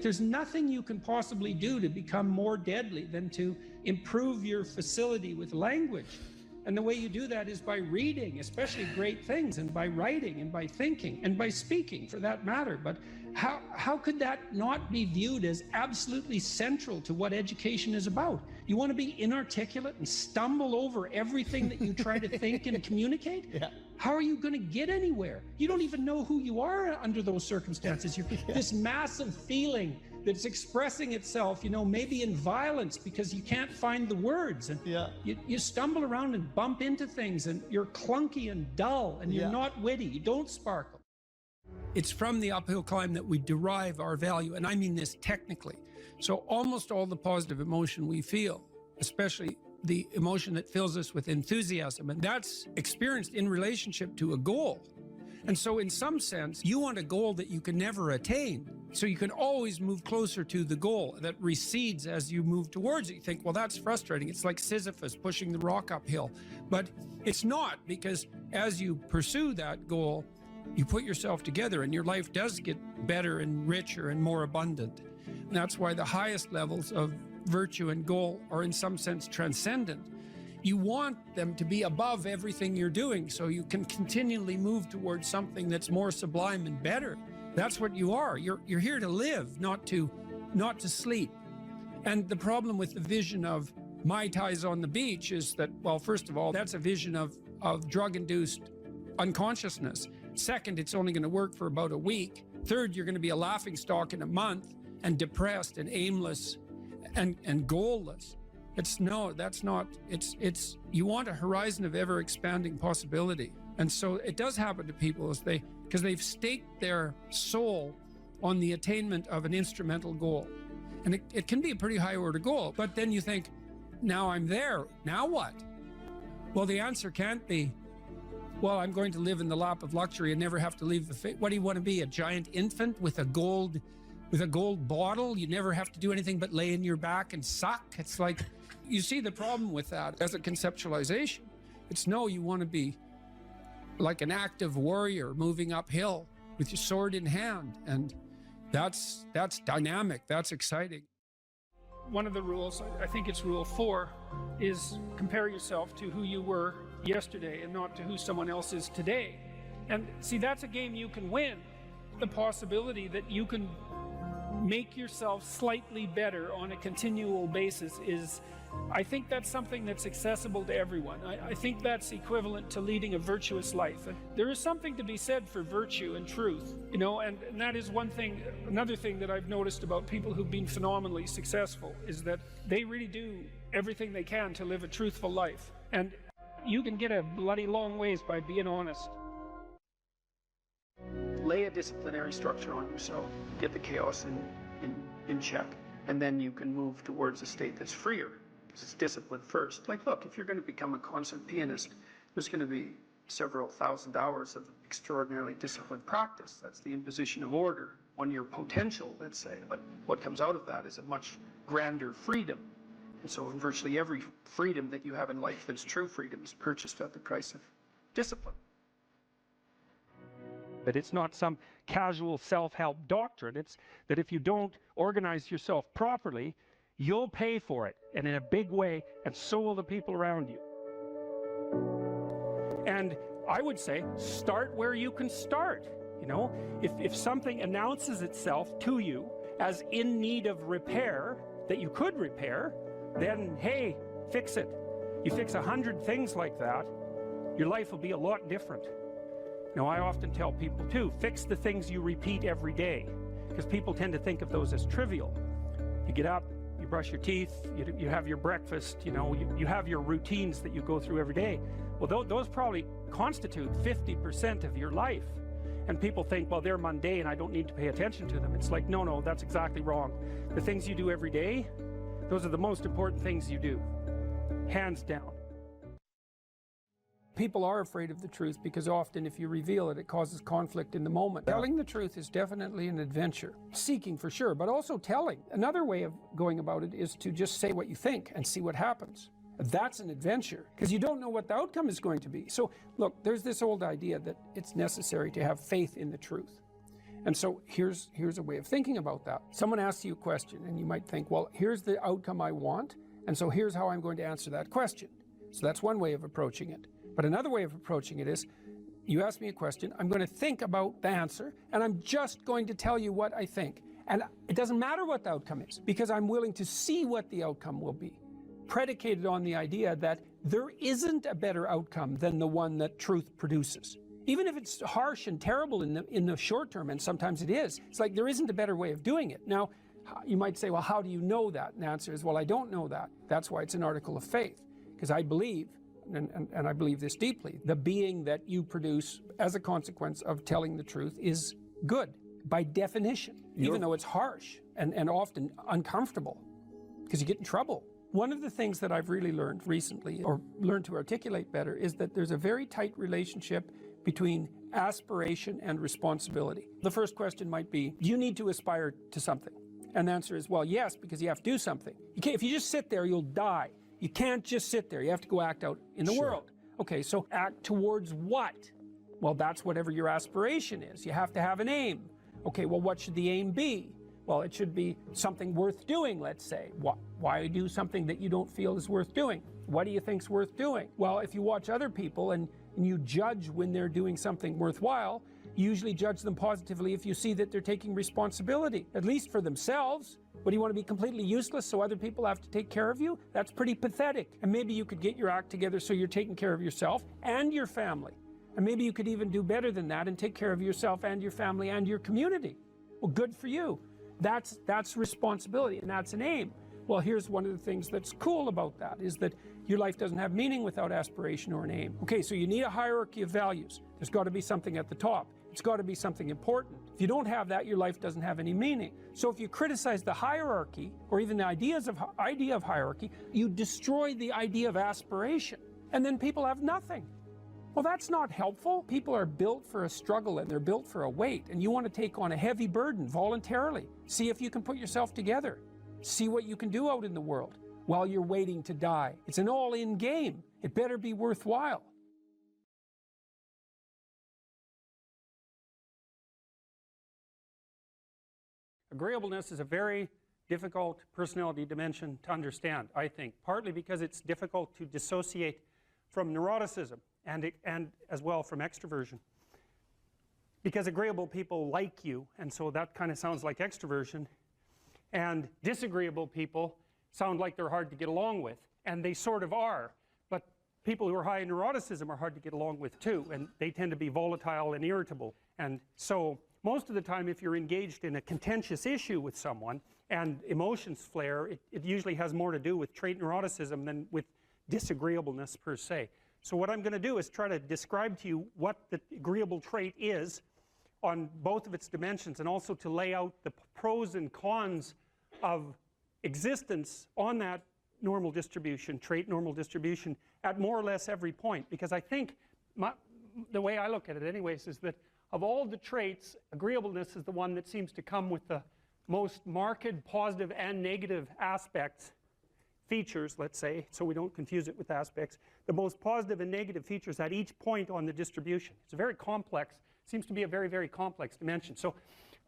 There's nothing you can possibly do to become more deadly than to improve your facility with language. And the way you do that is by reading, especially great things, and by writing, and by thinking, and by speaking, for that matter. But how could that not be viewed as absolutely central to what education is about? You want to be inarticulate and stumble over everything that you try to think and communicate? Yeah. How are you going to get anywhere? You don't even know who you are under those circumstances. You're this massive feeling that's expressing itself, you know, maybe in violence because you can't find the words. And you stumble around and bump into things, and you're clunky and dull, and you're not witty. You don't sparkle. It's from the uphill climb that we derive our value, and I mean this technically. So almost all the positive emotion we feel, especially the emotion that fills us with enthusiasm, and that's experienced in relationship to a goal. And so in some sense, you want a goal that you can never attain. So you can always move closer to the goal that recedes as you move towards it. You think, well, that's frustrating. It's like Sisyphus pushing the rock uphill. But it's not, because as you pursue that goal, you put yourself together and your life does get better and richer and more abundant. And that's why the highest levels of virtue and goal are in some sense transcendent. You want them to be above everything you're doing so you can continually move towards something that's more sublime and better. That's what you are. You're here to live, not to sleep. And the problem with the vision of Mai Tais on the beach is that, well, first of all, that's a vision of drug-induced unconsciousness. Second, it's only going to work for about a week. Third, you're going to be a laughingstock in a month, and depressed and aimless and goalless. You want a horizon of ever expanding possibility. And so it does happen to people because they've staked their soul on the attainment of an instrumental goal. And it can be a pretty high order goal, but then you think, now I'm there, now what? Well, the answer can't be, well, I'm going to live in the lap of luxury and never have to leave what do you want to be, a giant infant with a gold bottle? You never have to do anything but lay in your back and suck? It's like, you see the problem with that as a conceptualization. It's no, you want to be like an active warrior moving uphill with your sword in hand. And that's dynamic, that's exciting. One of the rules, I think it's rule 4, is compare yourself to who you were yesterday and not to who someone else is today. And see, that's a game you can win. The possibility that you can make yourself slightly better on a continual basis is, I think that's something that's accessible to everyone. I think that's equivalent to leading a virtuous life. And there is something to be said for virtue and truth, you know, and that is one thing. Another thing that I've noticed about people who've been phenomenally successful is that they really do everything they can to live a truthful life. And you can get a bloody long ways by being honest. Lay a disciplinary structure on yourself, get the chaos in check, and then you can move towards a state that's freer. It's discipline first. Like, look, if you're going to become a concert pianist, there's going to be several thousand hours of extraordinarily disciplined practice. That's the imposition of order on your potential, let's say. But what comes out of that is a much grander freedom. And so virtually every freedom that you have in life that's true freedom is purchased at the price of discipline. But it's not some casual self-help doctrine. It's that if you don't organize yourself properly, you'll pay for it, and in a big way, and so will the people around you. And I would say, start where you can start. You know, if something announces itself to you as in need of repair, that you could repair, then hey, fix it. You fix 100 things like that, your life will be a lot different. Now, I often tell people too, fix the things you repeat every day, because people tend to think of those as trivial. You get up, you brush your teeth, you have your breakfast, you have your routines that you go through every day. Well, those probably constitute 50% of your life. And people think, well, they're mundane, I don't need to pay attention to them. It's like, no, that's exactly wrong. The things you do every day, those are the most important things you do, hands down. People are afraid of the truth because often if you reveal it, it causes conflict in the moment. Telling the truth is definitely an adventure. Seeking for sure, but also telling. Another way of going about it is to just say what you think and see what happens. That's an adventure, because you don't know what the outcome is going to be. So look, there's this old idea that it's necessary to have faith in the truth. And so here's a way of thinking about that. Someone asks you a question and you might think, well, here's the outcome I want, and so here's how I'm going to answer that question. So that's one way of approaching it. But another way of approaching it is, you ask me a question, I'm going to think about the answer, and I'm just going to tell you what I think. And it doesn't matter what the outcome is, because I'm willing to see what the outcome will be, predicated on the idea that there isn't a better outcome than the one that truth produces. Even if it's harsh and terrible in the short term, and sometimes it is, it's like there isn't a better way of doing it. Now, you might say, well, how do you know that? And the answer is, well, I don't know that. That's why it's an article of faith, because I believe, and I believe this deeply, the being that you produce as a consequence of telling the truth is good, by definition, even though it's harsh and often uncomfortable, because you get in trouble. One of the things that I've really learned recently, or learned to articulate better, is that there's a very tight relationship between aspiration and responsibility. The first question might be, do you need to aspire to something? And the answer is, well, yes, because you have to do something. If you just sit there, you'll die. You can't just sit there. You have to go act out in the world. Okay, so act towards what? Well, that's whatever your aspiration is. You have to have an aim. Okay, well, what should the aim be? Well, it should be something worth doing, let's say. Why do something that you don't feel is worth doing? What do you think's worth doing? Well, if you watch other people and you judge when they're doing something worthwhile, you usually judge them positively if you see that they're taking responsibility, at least for themselves. What, do you want to be completely useless so other people have to take care of you? That's pretty pathetic. And maybe you could get your act together so you're taking care of yourself and your family. And maybe you could even do better than that and take care of yourself and your family and your community. Well, good for you. That's responsibility, and that's an aim. Well, here's one of the things that's cool about that, is that your life doesn't have meaning without aspiration or an aim. Okay, so you need a hierarchy of values. There's got to be something at the top. It's got to be something important. If you don't have that, your life doesn't have any meaning. So if you criticize the hierarchy, or even the idea of hierarchy, you destroy the idea of aspiration, and then people have nothing. Well, that's not helpful. People are built for a struggle, and they're built for a weight, and you want to take on a heavy burden voluntarily. See if you can put yourself together. See what you can do out in the world while you're waiting to die. It's an all-in game. It better be worthwhile. Agreeableness is a very difficult personality dimension to understand, I think, partly because it's difficult to dissociate from neuroticism and as well from extroversion. Because agreeable people like you, and so that kind of sounds like extroversion, and disagreeable people sound like they're hard to get along with, and they sort of are, but people who are high in neuroticism are hard to get along with too, and they tend to be volatile and irritable. And so most of the time, if you're engaged in a contentious issue with someone and emotions flare, it usually has more to do with trait neuroticism than with disagreeableness per se. So what I'm going to do is try to describe to you what the agreeable trait is on both of its dimensions, and also to lay out the pros and cons of existence on that normal distribution, trait normal distribution, at more or less every point. Because I think, the way I look at it anyways, is that of all the traits, agreeableness is the one that seems to come with the most marked positive and negative aspects, features, let's say, so we don't confuse it with aspects, the most positive and negative features at each point on the distribution. It's a very complex, seems to be a very, very complex dimension. So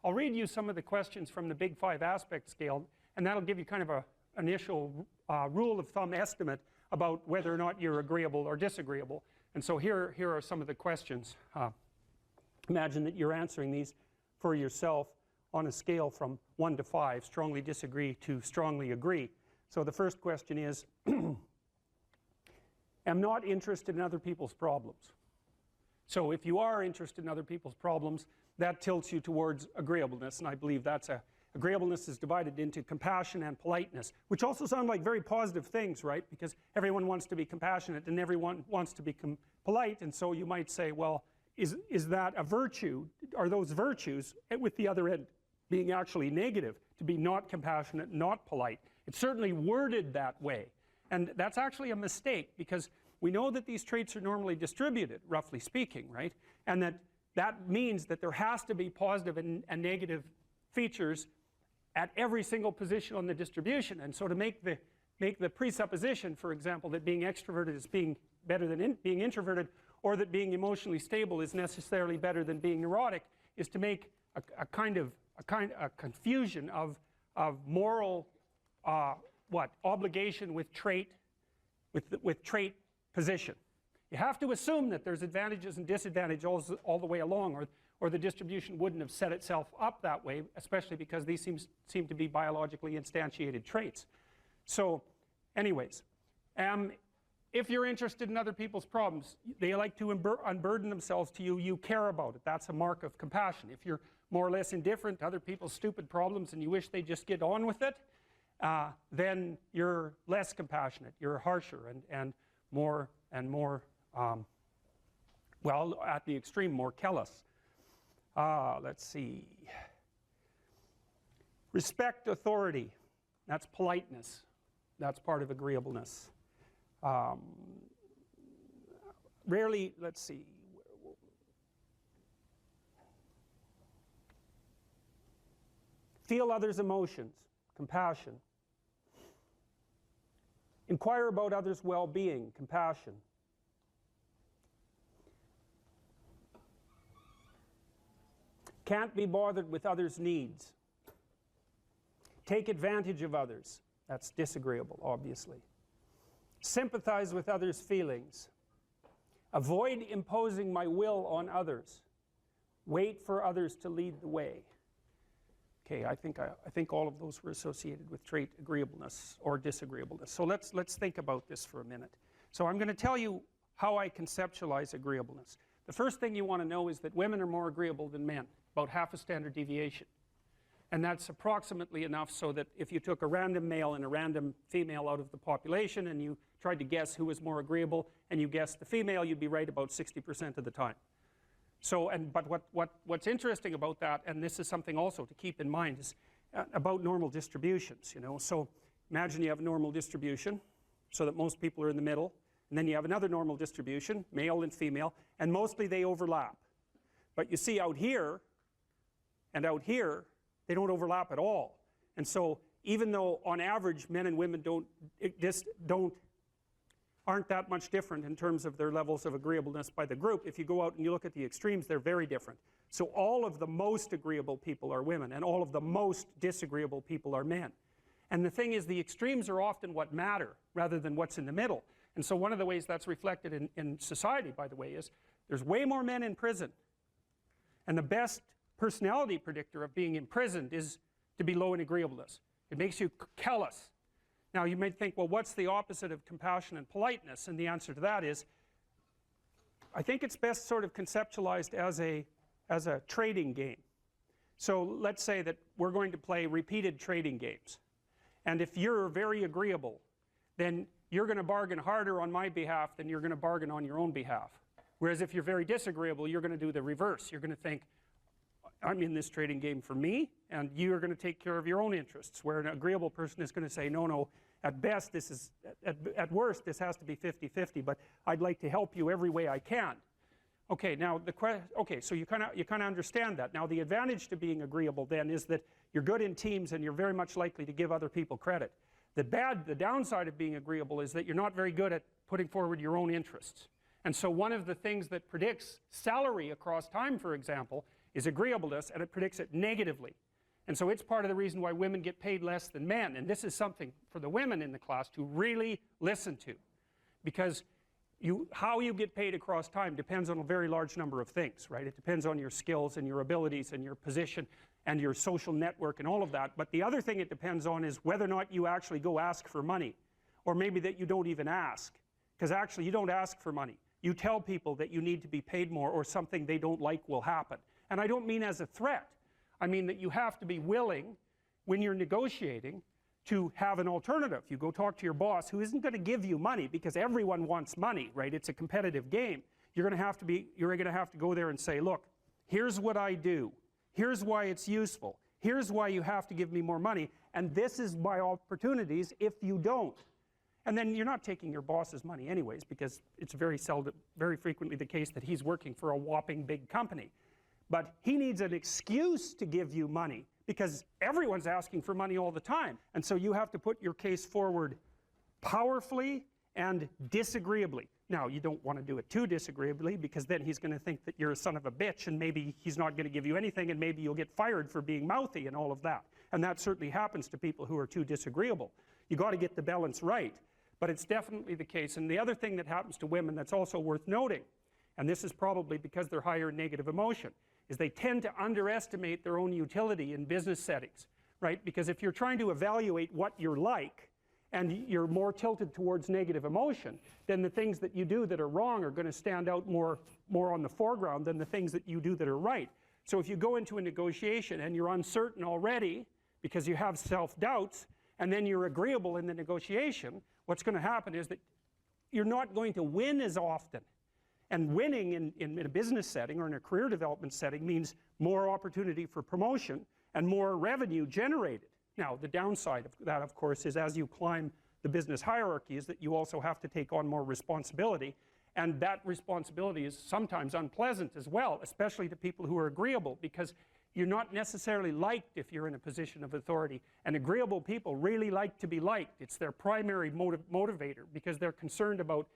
I'll read you some of the questions from the Big Five aspect scale, and that'll give you kind of an initial rule of thumb estimate about whether or not you're agreeable or disagreeable. And so here are some of the questions. Imagine that you're answering these for yourself on a scale from 1 to 5, strongly disagree to strongly agree. So the first question is, am not interested in other people's problems. So if you are interested in other people's problems, that tilts you towards agreeableness, and I believe agreeableness is divided into compassion and politeness, which also sound like very positive things, right? Because everyone wants to be compassionate and everyone wants to be polite, and so you might say, well, is that a virtue? Are those virtues, with the other end being actually negative, to be not compassionate, not polite? It's certainly worded that way, and that's actually a mistake, because we know that these traits are normally distributed, roughly speaking, right? And that means that there has to be positive and negative features at every single position on the distribution. And so to make the presupposition, for example, that being extroverted is being better than being introverted, or that being emotionally stable is necessarily better than being neurotic, is to make a confusion of moral obligation with trait position. You have to assume that there's advantages and disadvantages all the way along, or the distribution wouldn't have set itself up that way, especially because these seem to be biologically instantiated traits. So anyways, if you're interested in other people's problems, they like to unburden themselves to you, you care about it. That's a mark of compassion. If you're more or less indifferent to other people's stupid problems and you wish they just get on with it, then you're less compassionate, you're harsher and more, well, at the extreme, more callous. Let's see. Respect authority. That's politeness. That's part of agreeableness. Rarely, let's see. Feel others' emotions. Compassion. Inquire about others' well-being. Compassion. Can't be bothered with others' needs. Take advantage of others. That's disagreeable, obviously. Sympathize with others' feelings. Avoid imposing my will on others. Wait for others to lead the way. Okay, I think all of those were associated with trait agreeableness or disagreeableness. So let's think about this for a minute. So I'm going to tell you how I conceptualize agreeableness. The first thing you want to know is that women are more agreeable than men, about half a standard deviation. And that's approximately enough so that if you took a random male and a random female out of the population and you tried to guess who was more agreeable and you guessed the female, you'd be right about 60% of the time. So, but what's interesting about that, and this is something also to keep in mind, is about normal distributions, you know. So imagine you have a normal distribution so that most people are in the middle, and then you have another normal distribution, male and female, and mostly they overlap. But you see out here and out here, they don't overlap at all. And so even though on average men and women aren't that much different in terms of their levels of agreeableness by the group, if you go out and you look at the extremes, they're very different. So all of the most agreeable people are women, and all of the most disagreeable people are men. And the thing is, the extremes are often what matter rather than what's in the middle. And so one of the ways that's reflected in society, by the way, is there's way more men in prison. And the best personality predictor of being imprisoned is to be low in agreeableness. It makes you callous. Now you might think, well, what's the opposite of compassion and politeness? And the answer to that is, I think it's best sort of conceptualized as a trading game. So let's say that we're going to play repeated trading games. And if you're very agreeable, then you're going to bargain harder on my behalf than you're going to bargain on your own behalf. Whereas if you're very disagreeable, you're going to do the reverse. You're going to think, I'm in this trading game for me, and you're going to take care of your own interests. Where an agreeable person is going to say, no, at best this is, at worst this has to be 50-50, but I'd like to help you every way I can. Okay, now so you kind of understand that. Now the advantage to being agreeable then is that you're good in teams and you're very much likely to give other people credit. The downside of being agreeable is that you're not very good at putting forward your own interests. And so one of the things that predicts salary across time, for example, is agreeableness, and it predicts it negatively. And so it's part of the reason why women get paid less than men. And this is something for the women in the class to really listen to. Because how you get paid across time depends on a very large number of things, right? It depends on your skills and your abilities and your position and your social network and all of that. But the other thing it depends on is whether or not you actually go ask for money. Or maybe that you don't even ask. Because actually you don't ask for money. you tell people that you need to be paid more or something they don't like will happen. And I don't mean as a threat. I mean that you have to be willing, when you're negotiating, to have an alternative. You go talk to your boss who isn't going to give you money, because everyone wants money, right? It's a competitive game. You're going to have to go there and say, look, here's what I do. Here's why it's useful. Here's why you have to give me more money. And this is my opportunities if you don't. And then you're not taking your boss's money anyways, because it's very frequently the case that he's working for a whopping big company. But he needs an excuse to give you money, because everyone's asking for money all the time. And so you have to put your case forward powerfully and disagreeably. Now, you don't want to do it too disagreeably, because then he's going to think that you're a son of a bitch, and maybe he's not going to give you anything, and maybe you'll get fired for being mouthy and all of that. And that certainly happens to people who are too disagreeable. You got to get the balance right. But it's definitely the case. And the other thing that happens to women that's also worth noting, and this is probably because they're higher in negative emotion, is they tend to underestimate their own utility in business settings, right? Because if you're trying to evaluate what you're like, and you're more tilted towards negative emotion, then the things that you do that are wrong are going to stand out more on the foreground than the things that you do that are right. So if you go into a negotiation and you're uncertain already because you have self-doubts, and then you're agreeable in the negotiation, what's going to happen is that you're not going to win as often. And winning in a business setting or in a career development setting means more opportunity for promotion and more revenue generated. Now, the downside of that, of course, is as you climb the business hierarchy is that you also have to take on more responsibility, and that responsibility is sometimes unpleasant as well, especially to people who are agreeable, because you're not necessarily liked if you're in a position of authority, and agreeable people really like to be liked. It's their primary motivator, because they're concerned about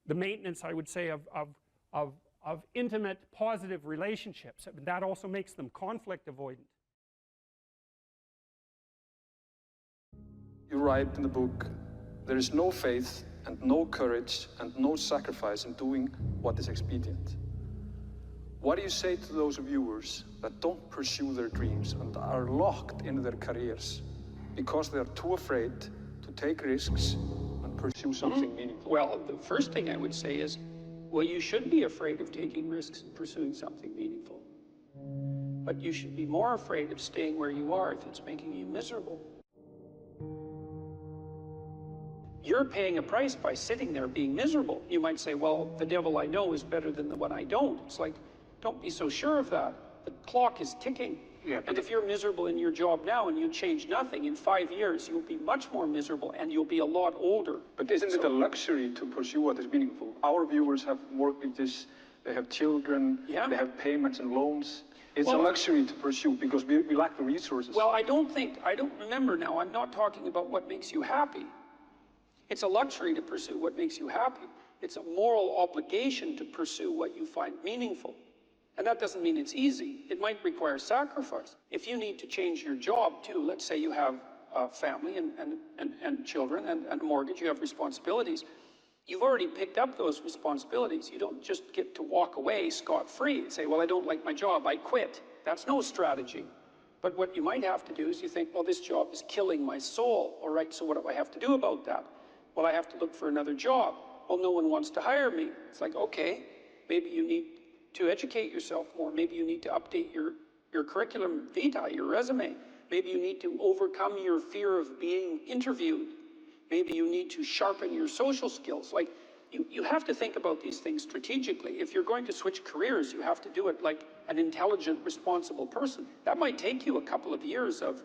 the maintenance, I would say, of intimate, positive relationships. That also makes them conflict avoidant. You write in the book, there is no faith and no courage and no sacrifice in doing what is expedient. What do you say to those viewers that don't pursue their dreams and are locked in their careers because they are too afraid to take risks and pursue something meaningful? Well, the first thing I would say is, well, you should be afraid of taking risks and pursuing something meaningful. But you should be more afraid of staying where you are if it's making you miserable. You're paying a price by sitting there being miserable. You might say, well, the devil I know is better than the one I don't. It's like, don't be so sure of that. The clock is ticking. Yeah, and if you're miserable in your job now and you change nothing, in 5 years you'll be much more miserable and you'll be a lot older. But isn't it a luxury to pursue what is meaningful? Our viewers have mortgages, they have children, Yeah. they have payments and loans. It's a luxury to pursue because we lack the resources. Well, I don't remember now, I'm not talking about what makes you happy. It's a luxury to pursue what makes you happy. It's a moral obligation to pursue what you find meaningful. And that doesn't mean it's easy. It might require sacrifice. If you need to change your job too, let's say you have a family and children and a mortgage, you have responsibilities. You've already picked up those responsibilities. You don't just get to walk away scot-free and say, well, I don't like my job, I quit. That's no strategy. But what you might have to do is you think, well, this job is killing my soul. All right, so what do I have to do about that? Well, I have to look for another job. Well, no one wants to hire me. It's like, okay, maybe you need to educate yourself more. Maybe you need to update your curriculum vitae, your resume. Maybe you need to overcome your fear of being interviewed. Maybe you need to sharpen your social skills. Like, you have to think about these things strategically. If you're going to switch careers, you have to do it like an intelligent, responsible person. That might take you a couple of years of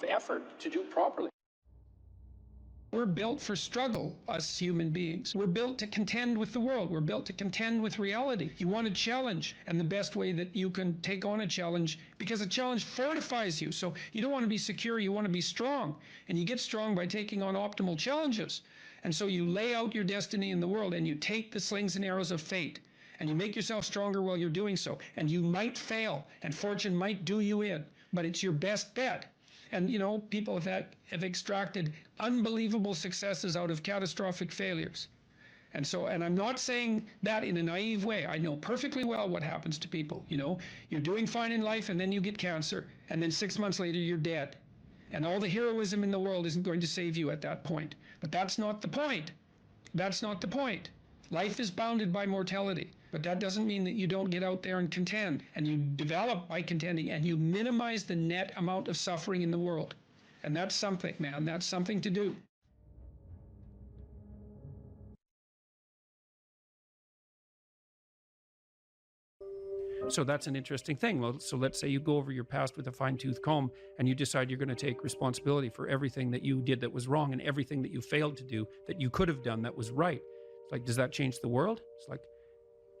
effort to do properly. We're built for struggle, us human beings. We're built to contend with the world. We're built to contend with reality. You want a challenge, and the best way that you can take on a challenge, because a challenge fortifies you. So you don't want to be secure, you want to be strong. And you get strong by taking on optimal challenges. And so you lay out your destiny in the world, and you take the slings and arrows of fate, and you make yourself stronger while you're doing so. And you might fail, and fortune might do you in, but it's your best bet. And, you know, people have extracted unbelievable successes out of catastrophic failures. And so, and I'm not saying that in a naive way. I know perfectly well what happens to people. You know, you're doing fine in life and then you get cancer, and then 6 months later you're dead. And all the heroism in the world isn't going to save you at that point. But that's not the point. That's not the point. Life is bounded by mortality, but that doesn't mean that you don't get out there and contend, and you develop by contending, and you minimize the net amount of suffering in the world. And that's something, man, that's something to do. So that's an interesting thing. Well, so let's say you go over your past with a fine-tooth comb and you decide you're going to take responsibility for everything that you did that was wrong and everything that you failed to do that you could have done that was right. It's like, does that change the world? It's like,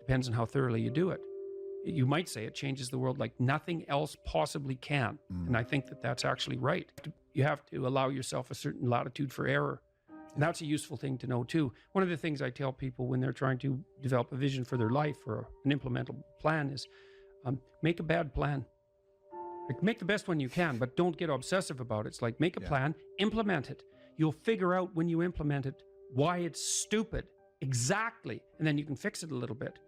depends on how thoroughly you do it. You might say it changes the world like nothing else possibly can. And I think that that's actually right. You have to allow yourself a certain latitude for error. And that's a useful thing to know too. One of the things I tell people when they're trying to develop a vision for their life or an implementable plan is make a bad plan. Like, make the best one you can, but don't get obsessive about it. It's like, make a plan, implement it. You'll figure out when you implement it why it's stupid exactly, and then you can fix it a little bit.